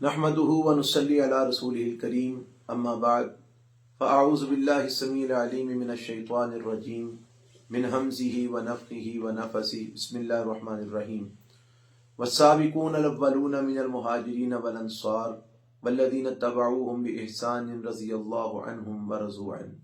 نحمده ونصلي على رسوله الكريم اما بعد فاعوذ بالله السميع العليم من الشيطان الرجيم من همزه ونفخه ونفثه بسم الله الرحمن الرحيم والسابقون الاولون من المهاجرين والانصار والذين اتبعوهم باحسان رضي الله عنهم ورضوا عنه۔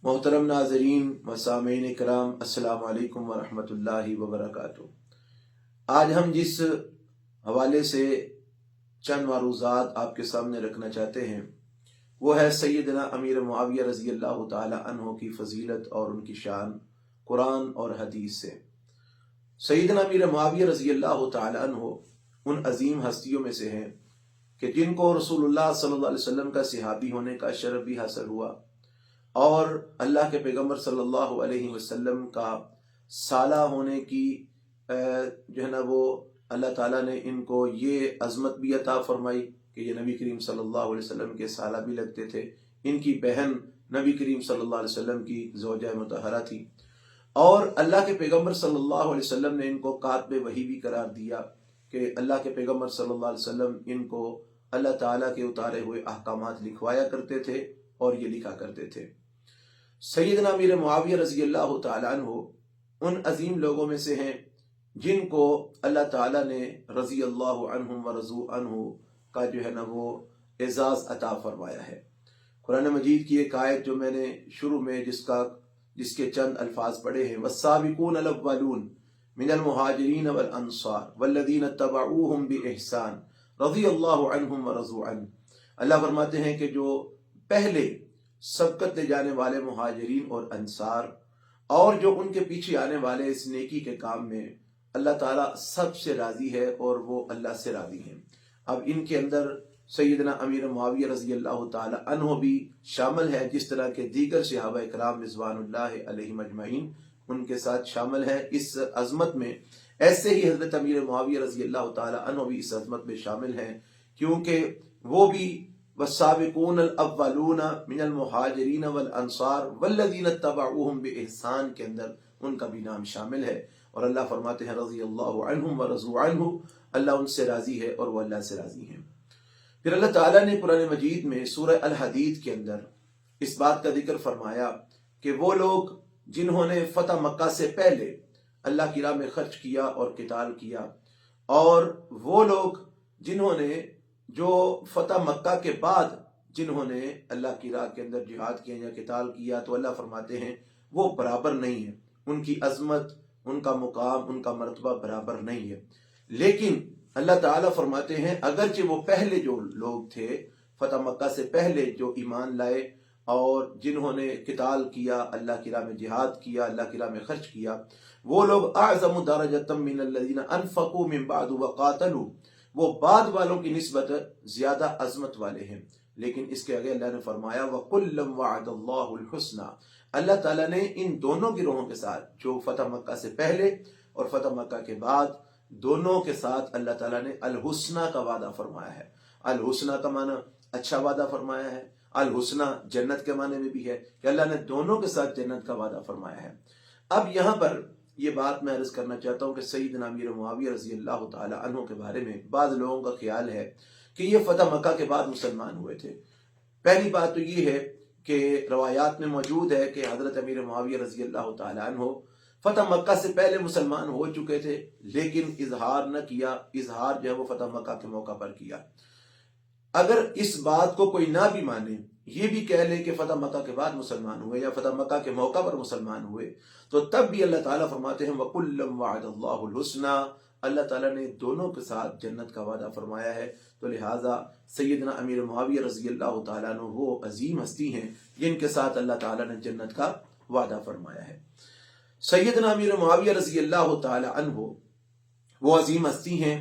محترم ناظرین و سامعین کرام، السلام علیکم ورحمۃ اللہ وبرکاتہ۔ آج ہم جس حوالے سے چند معروضات آپ کے سامنے رکھنا چاہتے ہیں وہ ہے سیدنا امیر معاویہ رضی اللہ تعالی عنہ کی فضیلت اور ان کی شان قرآن اور حدیث سے۔ سیدنا امیر معاویہ رضی اللہ تعالی عنہ ان عظیم ہستیوں میں سے ہیں کہ جن کو رسول اللہ صلی اللہ علیہ وسلم کا صحابی ہونے کا شرف بھی حاصل ہوا اور اللہ کے پیغمبر صلی اللہ علیہ وسلم کا سالہ ہونے کی جو ہے نا وہ اللہ تعالیٰ نے ان کو یہ عظمت بھی عطا فرمائی کہ یہ نبی کریم صلی اللہ علیہ وسلم کے سالہ بھی لگتے تھے۔ ان کی بہن نبی کریم صلی اللہ علیہ وسلم کی زوجہ مطہرہ تھی اور اللہ کے پیغمبر صلی اللہ علیہ وسلم نے ان کو کاتب وحی بھی قرار دیا کہ اللہ کے پیغمبر صلی اللہ علیہ وسلم ان کو اللہ تعالیٰ کے اتارے ہوئے احکامات لکھوایا کرتے تھے اور یہ لکھا کرتے تھے۔ سیدنا امیر معاویہ رضی اللہ تعالیٰ عنہ ان عظیم لوگوں میں سے ہیں جن کو اللہ تعالیٰ نے رضی اللہ عنہم ورضوا عنہ کا جو ہے نا وہ اعزاز عطا فرمایا ہے۔ قرآن مجید کی ایک آیت جو میں نے شروع میں جس کے چند الفاظ پڑھے ہیں، والسابقون الاولون من المہاجرین والانصار والذین اتبعوہم باحسان رضی اللہ عنہم ورضوا عنہ۔ اللہ فرماتے ہیں کہ جو پہلے سبقت لے جانے والے مہاجرین اور انصار اور جو ان کے پیچھے آنے والے اس نیکی کے کام میں اللہ تعالیٰ سب سے راضی ہے اور وہ اللہ سے راضی ہیں۔ اب ان کے اندر سیدنا امیر معاویہ رضی اللہ تعالی عنہ بھی شامل ہے، جس طرح کے دیگر صحابہ کرام رضوان اللہ علیہم اجمعین ان کے ساتھ شامل ہے اس عظمت میں۔ ایسے ہی حضرت امیر معاویہ رضی اللہ تعالی عنہ بھی اس عظمت میں شامل ہیں، کیونکہ وہ بھی والسابقون الاولون من المہاجرین والانصار والذین اتبعوہم باحسان کے اندر ان کا بھی نام شامل ہے، اور اللہ فرماتے ہیں رضی اللہ عنہم ورضوا عنہ، اللہ ان سے راضی ہے اور وہ اللہ سے راضی ہیں۔ پھر اللہ تعالیٰ نے قرآن مجید میں سورہ الحدید کے اندر اس بات کا ذکر فرمایا کہ وہ لوگ جنہوں نے فتح مکہ سے پہلے اللہ کی راہ میں خرچ کیا اور قتال کیا، اور وہ لوگ جنہوں نے جو فتح مکہ کے بعد جنہوں نے اللہ کی راہ کے اندر جہاد کیا یا قتال کیا، تو اللہ فرماتے ہیں وہ برابر نہیں ہیں، ان کی عظمت، ان کا مقام، ان کا مرتبہ برابر نہیں ہے۔ لیکن اللہ تعالیٰ فرماتے ہیں اگرچہ وہ پہلے جو لوگ تھے فتح مکہ سے پہلے جو ایمان لائے اور جنہوں نے قتال کیا، اللہ کی راہ میں جہاد کیا، اللہ کی راہ میں خرچ کیا، وہ لوگ اعظم درجۃ من الذین انفقوا من بعد وقاتلوا، وہ بعد والوں کی نسبت زیادہ عظمت والے ہیں۔ لیکن اس کے آگے اللہ نے فرمایا وَكُلًّا وَعَدَ اللَّهُ الْحُسْنَى، اللہ تعالیٰ نے ان دونوں گروہوں کے ساتھ جو فتح مکہ سے پہلے اور فتح مکہ کے بعد دونوں کے ساتھ اللہ تعالیٰ نے الحسنہ کا وعدہ فرمایا ہے۔ الحسنہ کا معنی اچھا وعدہ فرمایا ہے، الحسنہ جنت کے معنی میں بھی ہے کہ اللہ نے دونوں کے ساتھ جنت کا وعدہ فرمایا ہے۔ اب یہاں پر یہ بات میں عرض کرنا چاہتا ہوں کہ سیدنا امیر معاویہ رضی اللہ تعالی عنہ کے بارے میں بعض لوگوں کا خیال ہے کہ یہ فتح مکہ کے بعد مسلمان ہوئے تھے۔ پہلی بات تو یہ ہے کہ روایات میں موجود ہے کہ حضرت امیر معاویہ رضی اللہ تعالی عنہ فتح مکہ سے پہلے مسلمان ہو چکے تھے، لیکن اظہار نہ کیا، اظہار جو ہے وہ فتح مکہ کے موقع پر کیا۔ اگر اس بات کو کوئی نہ بھی مانے، یہ بھی کہہ لے کہ فتح مکہ کے بعد مسلمان ہوئے یا فتح مکہ کے موقع پر مسلمان ہوئے، تو تب بھی اللہ تعالیٰ فرماتے ہیں وَكُلًّا وَعَدَ اللَّهُ الْحُسْنَى، اللہ تعالیٰ نے دونوں کے ساتھ جنت کا وعدہ فرمایا ہے۔ تو لہٰذا سیدنا امیر معاویہ رضی اللہ تعالیٰ عنہ وہ عظیم ہستی ہیں جن کے ساتھ اللہ تعالیٰ نے جنت کا وعدہ فرمایا ہے۔ سیدنا امیر معاویہ رضی اللہ تعالی عنہ وہ عظیم ہستی ہیں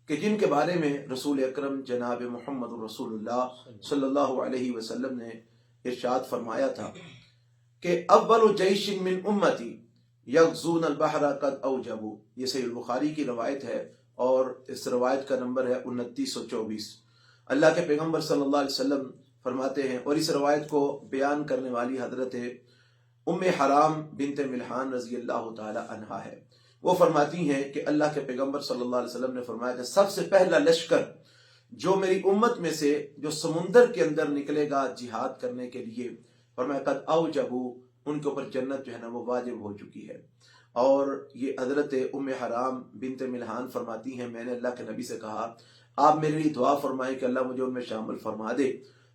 کہ جن کے بارے میں رسول اکرم جناب محمد رسول اللہ صلی اللہ علیہ وسلم نے ارشاد فرمایا تھا کہ اول جیش من امتی یغزون البحر قد اوجبوا، یہ صحیح البخاری کی روایت ہے اور اس روایت کا نمبر ہے 2924۔ اللہ کے پیغمبر صلی اللہ علیہ وسلم فرماتے ہیں، اور اس روایت کو بیان کرنے والی حضرت ام حرام بنت ملحان رضی اللہ تعالی عنہا ہے، وہ فرماتی ہیں کہ اللہ کے پیغمبر صلی اللہ علیہ وسلم نے فرمایا کہ سب سے پہلا لشکر جو میری امت میں سے جو سمندر کے اندر نکلے گا جہاد کرنے کے لیے، فرمایا قد اوجبوا، ان کے اوپر جنت جو ہے نا وہ واجب ہو چکی ہے۔ اور یہ حضرت ام حرام بنت ملحان فرماتی ہیں، میں نے اللہ کے نبی سے کہا آپ میرے لیے دعا فرمائیں کہ اللہ مجھے ان میں شامل فرما دے،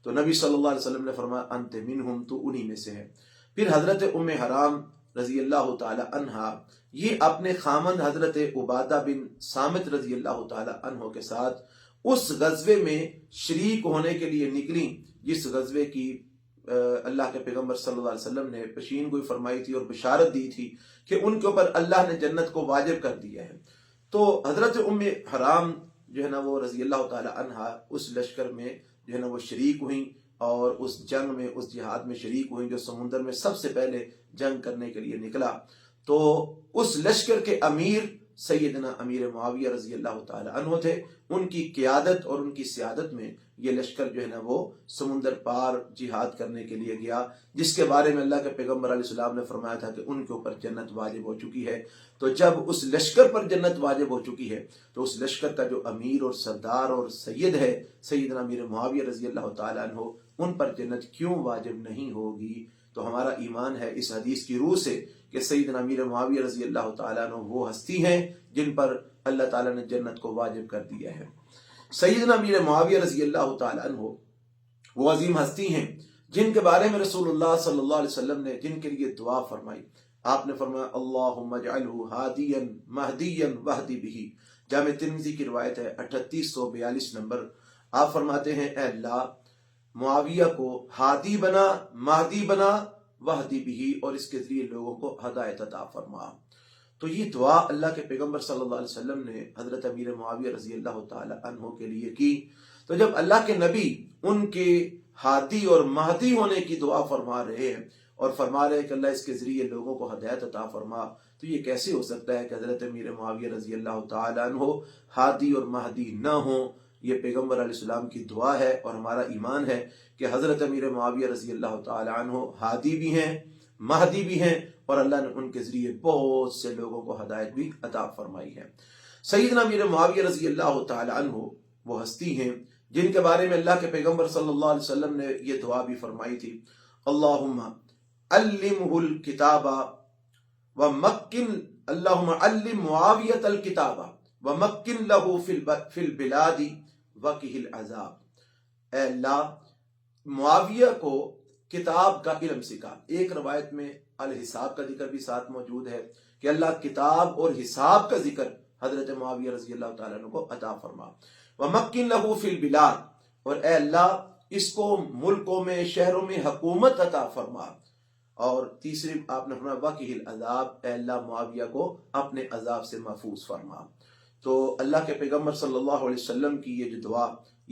تو نبی صلی اللہ علیہ وسلم نے فرمایا انت منہم، تو انہی میں سے ہے۔ پھر حضرت ام حرام رضی اللہ تعالی عنہا یہ اپنے خامند حضرت عبادہ بن صامت رضی اللہ تعالی عنہ کے ساتھ اس غزوے میں شریک ہونے کے لیے نکلی جس غزوے کی اللہ کے پیغمبر صلی اللہ علیہ وسلم نے پیشین گوئی فرمائی تھی اور بشارت دی تھی کہ ان کے اوپر اللہ نے جنت کو واجب کر دیا ہے۔ تو حضرت ام حرام جو ہے نا وہ رضی اللہ تعالی عنہا اس لشکر میں جو ہے نا وہ شریک ہوئیں اور اس جنگ میں، اس جہاد میں شریک ہوئیں جو سمندر میں سب سے پہلے جنگ کرنے کے لیے نکلا۔ تو اس لشکر کے امیر سیدنا امیر معاویہ رضی اللہ تعالی عنہ تھے، ان کی قیادت اور ان کی سیادت میں یہ لشکر جو ہے نا وہ سمندر پار جہاد کرنے کے لیے گیا، جس کے بارے میں اللہ کے پیغمبر علیہ السلام نے فرمایا تھا کہ ان کے اوپر جنت واجب ہو چکی ہے۔ تو جب اس لشکر پر جنت واجب ہو چکی ہے تو اس لشکر کا جو امیر اور سردار اور سید ہے سیدنا امیر معاویہ رضی اللہ تعالی عنہ، ان پر جنت کیوں واجب نہیں ہوگی؟ تو ہمارا ایمان ہے اس حدیث کی روح سے کہ سیدنا امیر معاویہ رضی اللہ تعالیٰ عنہ وہ ہستی ہیں جن پر اللہ تعالیٰ نے جنت کو واجب کر دیا ہے۔ سیدنا امیر معاویہ رضی اللہ تعالیٰ عنہ وہ عظیم ہستی ہیں جن کے بارے میں رسول اللہ صلی اللہ علیہ وسلم نے جن کے لیے دعا فرمائی۔ آپ نے فرمایا اللہم اجعلہ ہادیا مہدیا واہدی بہ، جامع ترمذی کی روایت ہے 3842 نمبر۔ آپ فرماتے ہیں اے اللہ معاویہ کو ہادی بنا، مہدی بنا، وہدی بھی، اور اس کے ذریعے لوگوں کو ہدایت عطا فرما۔ تو یہ دعا اللہ کے پیغمبر صلی اللہ علیہ وسلم نے حضرت امیر معاویہ رضی اللہ تعالی عنہ کے لیے کی۔ تو جب اللہ کے نبی ان کے ہادی اور مہدی ہونے کی دعا فرما رہے ہیں اور فرما رہے ہیں کہ اللہ اس کے ذریعے لوگوں کو ہدایت عطا فرما، تو یہ کیسے ہو سکتا ہے کہ حضرت امیر معاویہ رضی اللہ تعالی عنہ ہادی اور مہدی نہ ہوں؟ یہ پیغمبر علیہ السلام کی دعا ہے اور ہمارا ایمان ہے کہ حضرت امیر معاویہ رضی اللہ تعالی عنہ ہادی بھی ہیں، مہدی بھی ہیں، اور اللہ نے ان کے ذریعے بہت سے لوگوں کو ہدایت بھی عطا فرمائی ہے۔ سیدنا امیر معاویہ رضی اللہ تعالی عنہ وہ ہستی ہیں جن کے بارے میں اللہ کے پیغمبر صلی اللہ علیہ وسلم نے یہ دعا بھی فرمائی تھی، اللہم علمہ الکتاب ومکن، اللہم علم معاویۃ الکتاب ومکن لہ فی البلاد وقہ العذاب۔ اے اللہ معاویہ کو کتاب کا علم سکھا۔ ایک روایت میں الحساب کا ذکر بھی ساتھ موجود ہے کہ اللہ کتاب اور حساب کا ذکر حضرت معاویہ رضی اللہ تعالیٰ عنہ کو عطا فرما۔ وَمَكِّن لَهُ فِي الْبِلَادِ، اور اے اللہ اس کو ملکوں میں، شہروں میں حکومت عطا فرما۔ اور تیسری آپ نے فرمایا وَقِهِ الْعَذَابِ، اے اللہ معاویہ کو اپنے عذاب سے محفوظ فرما۔ تو اللہ کے پیغمبر صلی اللہ علیہ وسلم کی یہ جو دعا،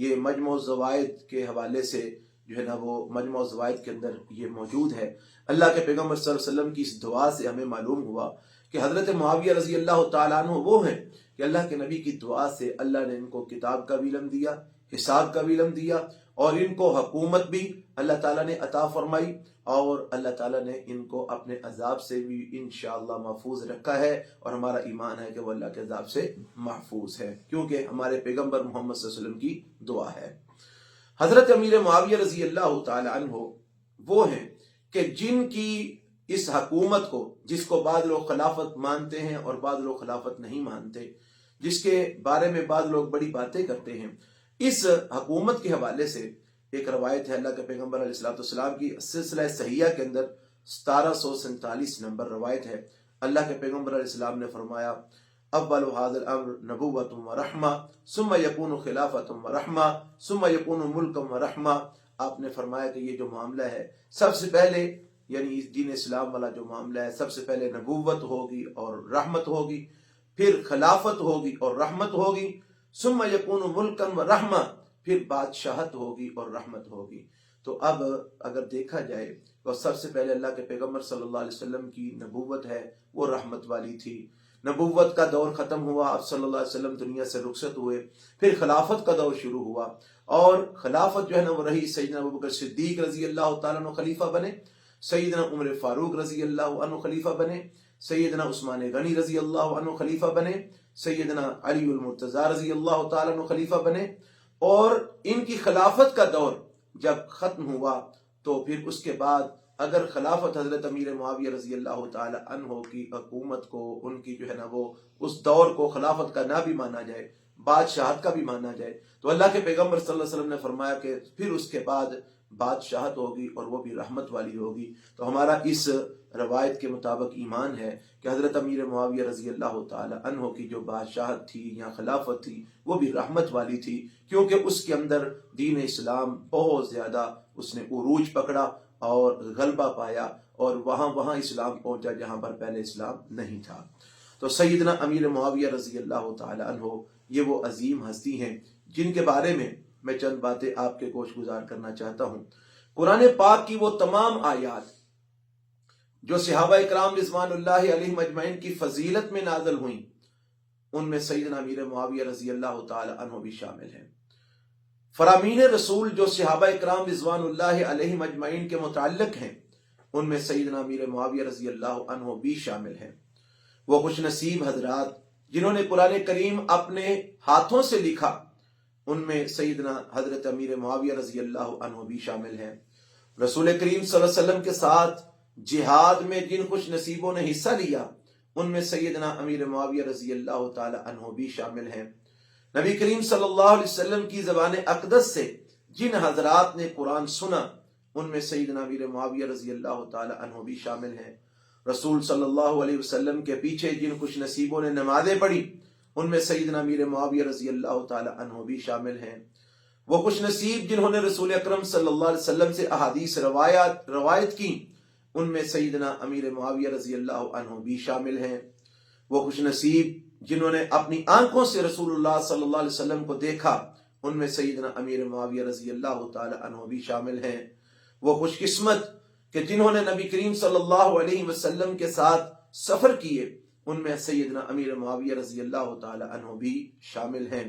یہ مجموع الزوائد کے حوالے سے جو ہے نا وہ مجموع الزوائد کے اندر یہ موجود ہے۔ اللہ کے پیغمبر صلی اللہ علیہ وسلم کی اس دعا سے ہمیں معلوم ہوا کہ حضرت معاویہ رضی اللہ تعالیٰ عنہ وہ ہیں کہ اللہ کے نبی کی دعا سے اللہ نے ان کو کتاب کا بھی علم دیا، حساب کا بھی علم دیا، اور ان کو حکومت بھی اللہ تعالیٰ نے عطا فرمائی، اور اللہ تعالیٰ نے ان کو اپنے عذاب سے بھی انشاءاللہ محفوظ رکھا ہے، اور ہمارا ایمان ہے کہ وہ اللہ کے عذاب سے محفوظ ہے کیونکہ ہمارے پیغمبر محمد صلی اللہ علیہ وسلم کی دعا ہے۔ حضرت امیر معاویہ رضی اللہ تعالی عنہ وہ ہیں کہ جن کی اس حکومت کو، جس کو بعض لوگ خلافت مانتے ہیں اور بعض لوگ خلافت نہیں مانتے، جس کے بارے میں بعض لوگ بڑی باتیں کرتے ہیں، اس حکومت کے حوالے سے ایک روایت ہے اللہ کے پیغمبر علیہ السلام کی سلسلہ صحیحہ کے اندر 1747 نمبر روایت ہے۔ اللہ کے پیغمبر علیہ السلام نے فرمایا اول هذا الامر نبوۃ ورحمہ ثم یکون خلافۃ ورحمہ ثم یکون ملک ورحمہ۔ آپ نے فرمایا کہ یہ جو معاملہ ہے سب سے پہلے، یعنی دین اسلام والا جو معاملہ ہے، سب سے پہلے نبوت ہوگی اور رحمت ہوگی، پھر خلافت ہوگی اور رحمت ہوگی، ثم یکون ملکا ورحمہ، پھر بادشاہت ہوگی اور رحمت ہوگی۔ تو اب اگر دیکھا جائے تو سب سے پہلے اللہ کے پیغمبر صلی اللہ علیہ وسلم کی نبوت ہے وہ رحمت والی تھی۔ نبوت کا دور ختم ہوا، اب صلی اللہ علیہ وسلم دنیا سے رخصت ہوئے، پھر خلافت کا دور شروع ہوا، اور خلافت جو ہے نا وہ رہی سیدنا ابوبکر صدیق رضی اللہ تعالیٰ عنہ خلیفہ بنے، سیدنا عمر فاروق رضی اللہ عنہ خلیفہ بنے، سیدنا عثمان غنی رضی اللہ عنہ خلیفہ بنے، سیدنا علی المرتضی رضی اللہ تعالیٰ عنہ خلیفہ بنے۔ اور ان کی خلافت کا دور جب ختم ہوا تو پھر اس کے بعد اگر خلافت حضرت امیر معاویہ رضی اللہ تعالی عنہ کی حکومت کو، ان کی جو ہے نا وہ اس دور کو خلافت کا نہ بھی مانا جائے، بادشاہت کا بھی مانا جائے، تو اللہ کے پیغمبر صلی اللہ علیہ وسلم نے فرمایا کہ پھر اس کے بعد بادشاہت ہوگی اور وہ بھی رحمت والی ہوگی۔ تو ہمارا اس روایت کے مطابق ایمان ہے کہ حضرت امیر معاویہ رضی اللہ تعالی عنہ کی جو بادشاہت تھی یا خلافت تھی وہ بھی رحمت والی تھی، کیونکہ اس کے اندر دین اسلام بہت زیادہ اس نے عروج پکڑا اور غلبہ پایا، اور وہاں اسلام پہنچا جہاں پر پہلے اسلام نہیں تھا۔ تو سیدنا امیر معاویہ رضی اللہ تعالی عنہ یہ وہ عظیم ہستی ہیں جن کے بارے میں چند باتیں آپ کے گوش گزار کرنا چاہتا ہوں۔ قرآن پاک کی وہ تمام آیات جو صحابہ اکرام رضوان اللہ علیہم اجمعین کی فضیلت میں نازل ہوئیں، ان میں سیدنا امیر معاویہ رضی اللہ تعالی عنہ بھی شامل ہیں۔ فرامین رسول جو صحابہ اکرام رضوان اللہ علیہم اجمعین کے متعلق ہیں، ان میں سیدنا امیر معاویہ رضی اللہ عنہ بھی شامل ہیں۔ وہ خوش نصیب حضرات جنہوں نے قرآن کریم اپنے ہاتھوں سے لکھا، ان میں سیدنا حضرت امیر معاویہ رضی اللہ عنہ بھی شامل ہیں۔ رسول کریم صلی اللہ علیہ وسلم کے ساتھ جہاد میں جن خوش نصیبوں نے حصہ لیا، ان میں سیدنا امیر معاویہ رضی اللہ تعالی عنہ بھی شامل ہیں۔ نبی کریم صلی اللہ علیہ وسلم کی زبان اقدس سے جن حضرات نے قرآن سنا، ان میں سیدنا امیر معاویہ رضی اللہ تعالی عنہ بھی شامل ہیں۔ رسول صلی اللہ علیہ وسلم کے پیچھے جن خوش نصیبوں نے نمازیں پڑھی، ان میں سیدنا امیر معاویہ رضی اللہ تعالی عنہ بھی شامل ہیں۔ وہ خوش نصیب جنہوں نے رسول اکرم صلی اللہ علیہ وسلم سے احادیث روایت کی، ان میں سیدنا امیر معاویہ رضی اللہ عنہ بھی شامل ہیں۔ وہ خوش نصیب جنہوں نے اپنی آنکھوں سے رسول اللہ صلی اللہ علیہ وسلم کو دیکھا، ان میں سیدنا امیر معاویہ رضی اللہ تعالی عنہ بھی شامل ہیں۔ وہ خوش قسمت کہ جنہوں نے نبی کریم صلی اللہ علیہ وسلم کے ساتھ سفر کیے، ان میں سیدنا امیر معاویہ رضی اللہ تعالی عنہ بھی شامل ہیں۔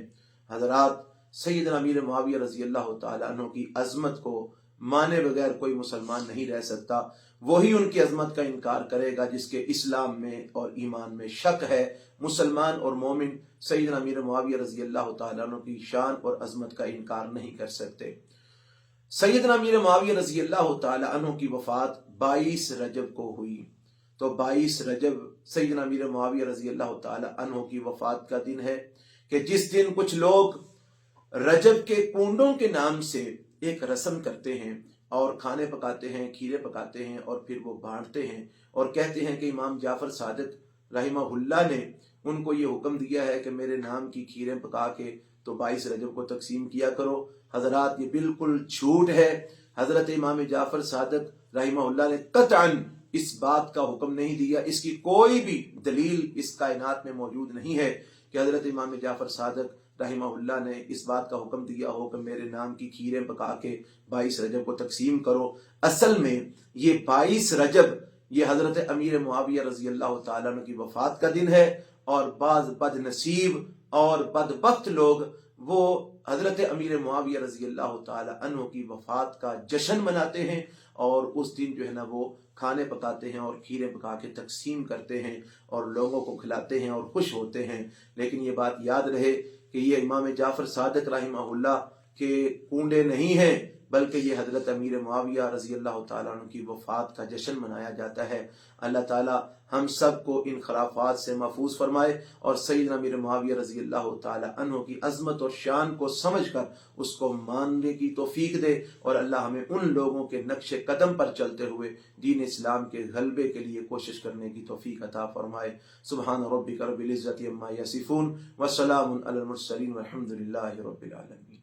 حضرات، سیدنا امیر معاویہ رضی اللہ تعالی عنہ کی عظمت کو مانے بغیر کوئی مسلمان نہیں رہ سکتا۔ وہی ان کی عظمت کا انکار کرے گا جس کے اسلام میں اور ایمان میں شک ہے۔ مسلمان اور مومن سیدنا امیر معاویہ رضی اللہ تعالیٰ عنہ کی شان اور عظمت کا انکار نہیں کر سکتے۔ سیدنا امیر معاویہ رضی اللہ تعالیٰ عنہ کی وفات 22 رجب کو ہوئی۔ تو 22 رجب سیدنا امیر معاویہ رضی اللہ تعالیٰ عنہ کی وفات کا دن ہے کہ جس دن کچھ لوگ رجب کے کنڈوں کے نام سے ایک رسم کرتے ہیں اور کھانے پکاتے ہیں، کھیرے پکاتے ہیں اور پھر وہ بانٹتے ہیں اور کہتے ہیں کہ امام جعفر صادق رحمہ اللہ نے ان کو یہ حکم دیا ہے کہ میرے نام کی کھیریں پکا کے تو 22 رجب کو تقسیم کیا کرو۔ حضرات، یہ بالکل جھوٹ ہے۔ حضرت امام جعفر صادق رحمہ اللہ نے قطعاً اس بات کا حکم نہیں دیا۔ اس کی کوئی بھی دلیل اس کائنات میں موجود نہیں ہے کہ حضرت امام جعفر صادق رحمہ اللہ نے اس بات کا حکم دیا ہو کہ میرے نام کی کھیریں پکا کے 22 رجب کو تقسیم کرو۔ اصل میں یہ 22 رجب یہ حضرت امیر معاویہ رضی اللہ تعالیٰ عنہ کی وفات کا دن ہے، اور بعض بد نصیب اور بدبخت لوگ وہ حضرت امیر معاویہ رضی اللہ تعالیٰ عنہ کی وفات کا جشن مناتے ہیں اور اس دن جو ہے نا وہ کھانے پکاتے ہیں اور کھیریں پکا کے تقسیم کرتے ہیں اور لوگوں کو کھلاتے ہیں اور خوش ہوتے ہیں۔ لیکن یہ بات یاد رہے کہ یہ امام جعفر صادق رحمہ اللہ کے کنڈے نہیں ہیں، بلکہ یہ حضرت امیر معاویہ رضی اللہ تعالیٰ عنہ کی وفات کا جشن منایا جاتا ہے۔ اللہ تعالیٰ ہم سب کو ان خرافات سے محفوظ فرمائے اور سیدنا امیر معاویہ رضی اللہ تعالیٰ عنہ کی عظمت اور شان کو سمجھ کر اس کو ماننے کی توفیق دے، اور اللہ ہمیں ان لوگوں کے نقش قدم پر چلتے ہوئے دین اسلام کے غلبے کے لیے کوشش کرنے کی توفیق عطا فرمائے۔ سبحان ربک رب العزت عما یصفون وسلام علی المرسلین والحمد للہ رب العالمین۔